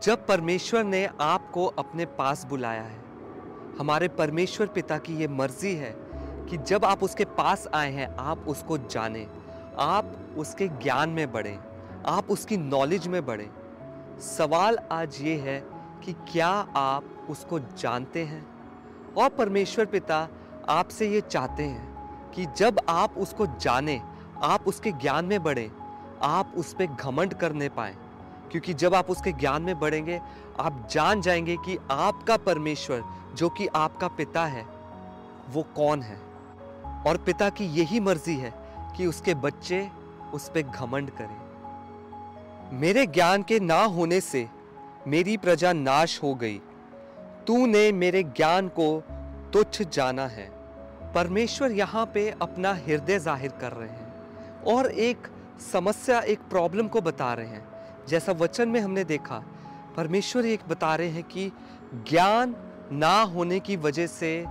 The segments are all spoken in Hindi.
जब परमेश्वर ने आपको अपने पास बुलाया है, हमारे परमेश्वर पिता की ये मर्जी है कि जब आप उसके पास आए हैं, आप उसको जानें, आप उसके ज्ञान में बढ़ें, आप उसकी नॉलेज में बढ़ें। सवाल आज ये है कि क्या आप उसको जानते हैं? और परमेश्वर पिता आपसे ये चाहते हैं कि जब आप उसको जानें, आप उसके ज्ञान में बढ़ें, आप उस पे घमंड करने पाएं। क्योंकि जब आप उसके ज्ञान में बढ़ेंगे, आप जान जाएंगे कि आपका परमेश्वर जो कि आपका पिता है, वो कौन है। और पिता की यही मर्जी है कि उसके बच्चे उस पे घमंड करें। मेरे ज्ञान के ना होने से मेरी प्रजा नाश हो गई। तूने मेरे ज्ञान को तुच्छ जाना है। परमेश्वर यहाँ पे अपना हृदय जाहिर कर रहे हैं और एक समस्या, एक प्रॉब्लम को बता रहे हैं। जैसा वचन में हमने देखा, परमेश्वर एक बता रहे हैं कि ज्ञान ना होने की वजह से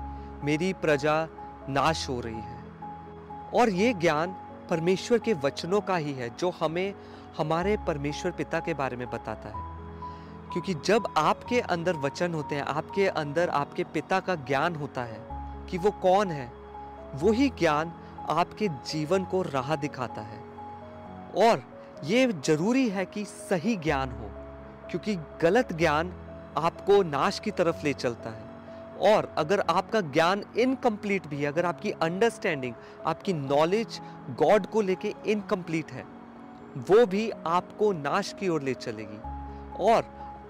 मेरी प्रजा नाश हो रही है। और ये ज्ञान परमेश्वर के वचनों का ही है जो हमें हमारे परमेश्वर पिता के बारे में बताता है। क्योंकि जब आपके अंदर वचन होते हैं, आपके अंदर आपके पिता का ज्ञान होता है कि वो कौन है, वही ज्ञान आपके जीवन को राह दिखाता है। और ये जरूरी है कि सही ज्ञान हो, क्योंकि गलत ज्ञान आपको नाश की तरफ ले चलता है। और अगर आपका ज्ञान इनकम्प्लीट भी है, अगर आपकी अंडरस्टैंडिंग, आपकी नॉलेज गॉड को लेके इनकम्प्लीट है, वो भी आपको नाश की ओर ले चलेगी और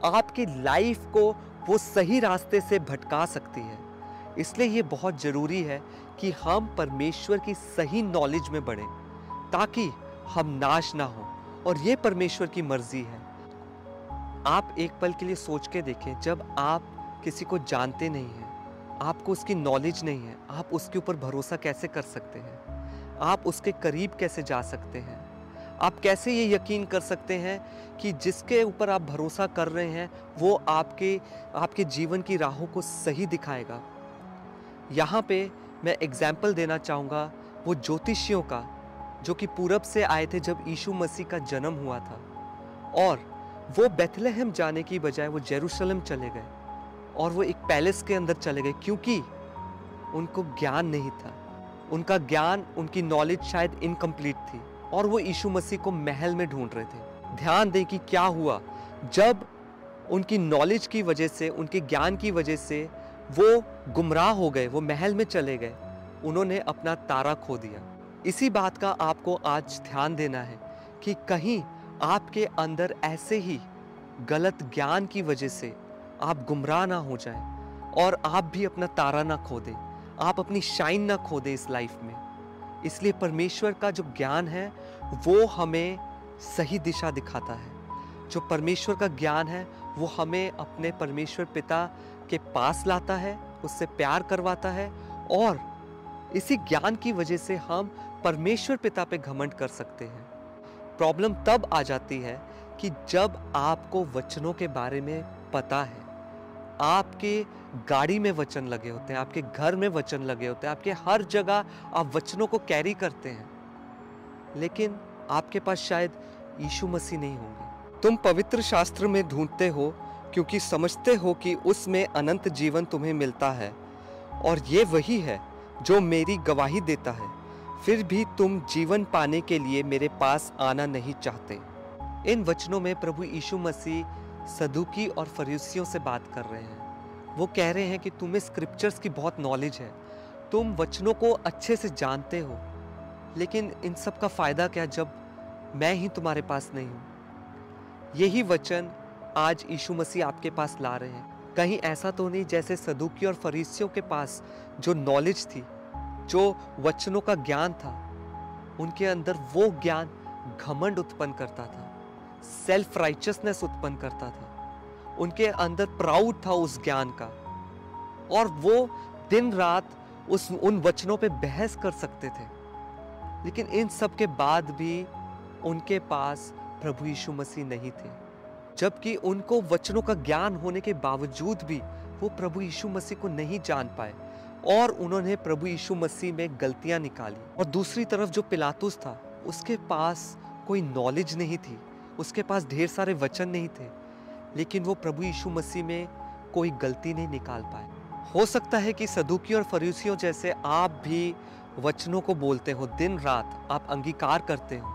आपकी लाइफ को वो सही रास्ते से भटका सकती है। इसलिए ये बहुत ज़रूरी है कि हम परमेश्वर की सही नॉलेज में बढ़ें ताकि हम नाश ना हो। और ये परमेश्वर की मर्जी है। आप एक पल के लिए सोच के देखें, जब आप किसी को जानते नहीं हैं, आपको उसकी नॉलेज नहीं है, आप उसके ऊपर भरोसा कैसे कर सकते हैं? आप उसके करीब कैसे जा सकते हैं? आप कैसे ये यकीन कर सकते हैं कि जिसके ऊपर आप भरोसा कर रहे हैं वो आपके जीवन की राहों को सही दिखाएगा? यहाँ पे मैं एग्जाम्पल देना चाहूँगा वो ज्योतिषियों का, जो कि पूरब से आए थे जब यीशु मसीह का जन्म हुआ था। और वो बेथलेहम जाने की बजाय वो जेरूशलेम चले गए और वो एक पैलेस के अंदर चले गए, क्योंकि उनको ज्ञान नहीं था। उनका ज्ञान, उनकी नॉलेज शायद इनकम्प्लीट थी और वो यीशु मसीह को महल में ढूंढ रहे थे। ध्यान दें कि क्या हुआ जब उनकी नॉलेज की वजह से, उनके ज्ञान की वजह से वो गुमराह हो गए, वो महल में चले गए, उन्होंने अपना तारा खो दिया। इसी बात का आपको आज ध्यान देना है कि कहीं आपके अंदर ऐसे ही गलत ज्ञान की वजह से आप गुमराह ना हो जाएं और आप भी अपना तारा ना खो दें, आप अपनी शाइन ना खो दें इस लाइफ में। इसलिए परमेश्वर का जो ज्ञान है वो हमें सही दिशा दिखाता है। जो परमेश्वर का ज्ञान है वो हमें अपने परमेश्वर पिता के पास लाता है, उससे प्यार करवाता है। और इसी ज्ञान की वजह से हम परमेश्वर पिता पे घमंड कर सकते हैं। प्रॉब्लम तब आ जाती है कि जब आपको वचनों के बारे में पता है, आपके गाड़ी में वचन लगे होते हैं, आपके घर में वचन लगे होते हैं, आपके हर जगह आप वचनों को कैरी करते हैं, लेकिन आपके पास शायद यीशु मसीह नहीं होंगे। तुम पवित्र शास्त्र में ढूंढते हो क्योंकि समझते हो कि उसमें अनंत जीवन तुम्हें मिलता है, और ये वही है जो मेरी गवाही देता है। फिर भी तुम जीवन पाने के लिए मेरे पास आना नहीं चाहते। इन वचनों में प्रभु यीशु मसीह सदूकी और फरीसियों से बात कर रहे हैं। वो कह रहे हैं कि तुम्हें स्क्रिप्चर्स की बहुत नॉलेज है, तुम वचनों को अच्छे से जानते हो, लेकिन इन सब का फ़ायदा क्या जब मैं ही तुम्हारे पास नहीं हूँ। यही वचन आज यीशु मसीह आपके पास ला रहे हैं। कहीं ऐसा तो नहीं जैसे सदूकी और फरीसियों के पास जो नॉलेज थी, जो वचनों का ज्ञान था, उनके अंदर वो ज्ञान घमंड उत्पन्न करता था, सेल्फ राइचियसनेस उत्पन्न करता था, उनके अंदर प्राउड था उस ज्ञान का, और वो दिन रात उन वचनों पे बहस कर सकते थे। लेकिन इन सब के बाद भी उनके पास प्रभु यीशु मसीह नहीं थे, जबकि उनको वचनों का ज्ञान होने के बावजूद भी वो प्रभु यीशु मसीह को नहीं जान पाए और उन्होंने प्रभु यीशु मसीह में गलतियां निकाली। और दूसरी तरफ जो पिलातुस था, उसके पास कोई नॉलेज नहीं थी, उसके पास ढेर सारे वचन नहीं थे, लेकिन वो प्रभु यीशु मसीह में कोई गलती नहीं निकाल पाए। हो सकता है कि सदूकियों और फरीसियों जैसे आप भी वचनों को बोलते हो, दिन रात आप अंगीकार करते हो,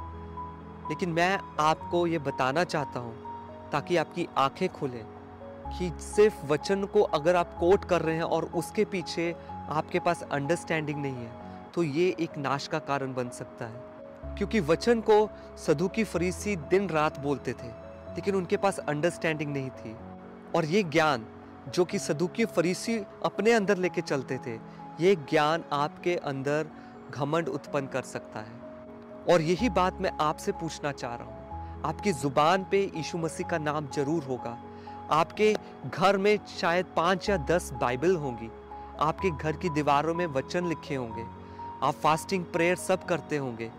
लेकिन मैं आपको ये बताना चाहता हूँ ताकि आपकी आंखें खुलें कि सिर्फ वचन को अगर आप कोट कर रहे हैं और उसके पीछे आपके पास अंडरस्टैंडिंग नहीं है तो ये एक नाश का कारण बन सकता है। क्योंकि वचन को सदूकी फरीसी दिन रात बोलते थे, लेकिन उनके पास अंडरस्टैंडिंग नहीं थी। और ये ज्ञान जो कि सदूकी फरीसी अपने अंदर लेके चलते थे, ये ज्ञान आपके अंदर घमंड उत्पन्न कर सकता है। और यही बात मैं आपसे पूछना चाह रहा हूँ। आपकी जुबान पे यीशु मसीह का नाम जरूर होगा, आपके घर में शायद 5 या 10 बाइबल होंगी, आपके घर की दीवारों में वचन लिखे होंगे, आप फास्टिंग प्रेयर सब करते होंगे,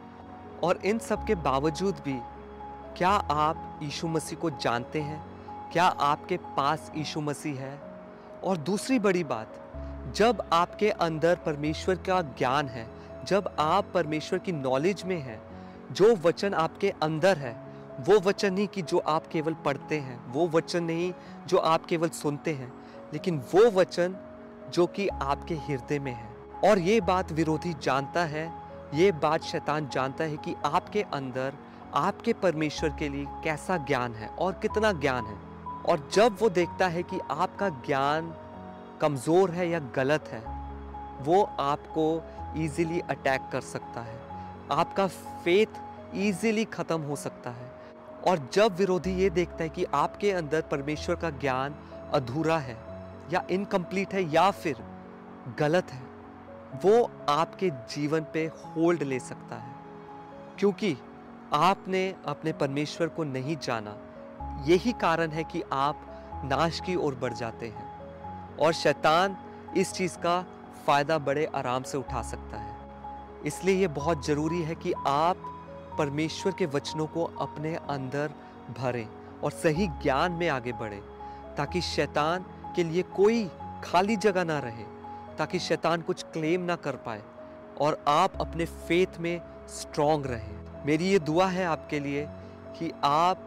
और इन सब के बावजूद भी क्या आप यीशु मसीह को जानते हैं? क्या आपके पास यीशु मसीह है? और दूसरी बड़ी बात, जब आपके अंदर परमेश्वर का ज्ञान है, जब आप परमेश्वर की नॉलेज में हैं, जो वचन आपके अंदर है, वो वचन नहीं कि जो आप केवल पढ़ते हैं, वो वचन नहीं जो आप केवल सुनते हैं, लेकिन वो वचन जो कि आपके हृदय में है। और ये बात विरोधी जानता है, ये बात शैतान जानता है कि आपके अंदर आपके परमेश्वर के लिए कैसा ज्ञान है और कितना ज्ञान है। और जब वो देखता है कि आपका ज्ञान कमज़ोर है या गलत है, वो आपको ईजिली अटैक कर सकता है, आपका फेथ ईजिली ख़त्म हो सकता है। और जब विरोधी ये देखता है कि आपके अंदर परमेश्वर का ज्ञान अधूरा है या इनकम्प्लीट है या फिर गलत है, वो आपके जीवन पे होल्ड ले सकता है, क्योंकि आपने अपने परमेश्वर को नहीं जाना। यही कारण है कि आप नाश की ओर बढ़ जाते हैं, और शैतान इस चीज़ का फ़ायदा बड़े आराम से उठा सकता है। इसलिए ये बहुत ज़रूरी है कि आप परमेश्वर के वचनों को अपने अंदर भरें और सही ज्ञान में आगे बढ़ें, ताकि शैतान के लिए कोई खाली जगह ना रहे, ताकि शैतान कुछ क्लेम ना कर पाए और आप अपने फेथ में स्ट्रॉन्ग रहें। मेरी ये दुआ है आपके लिए कि आप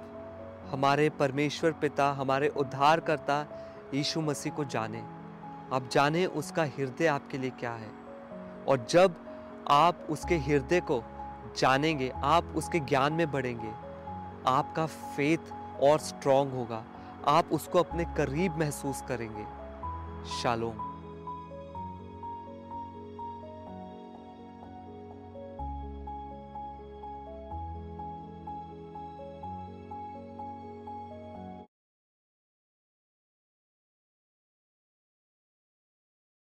हमारे परमेश्वर पिता, हमारे उद्धारकर्ता यीशु मसीह को जानें। आप जानें उसका हृदय आपके लिए क्या है, और जब आप उसके हृदय को जानेंगे, आप उसके ज्ञान में बढ़ेंगे, आपका फेथ और स्ट्रॉन्ग होगा, आप उसको अपने करीब महसूस करेंगे। शालोम।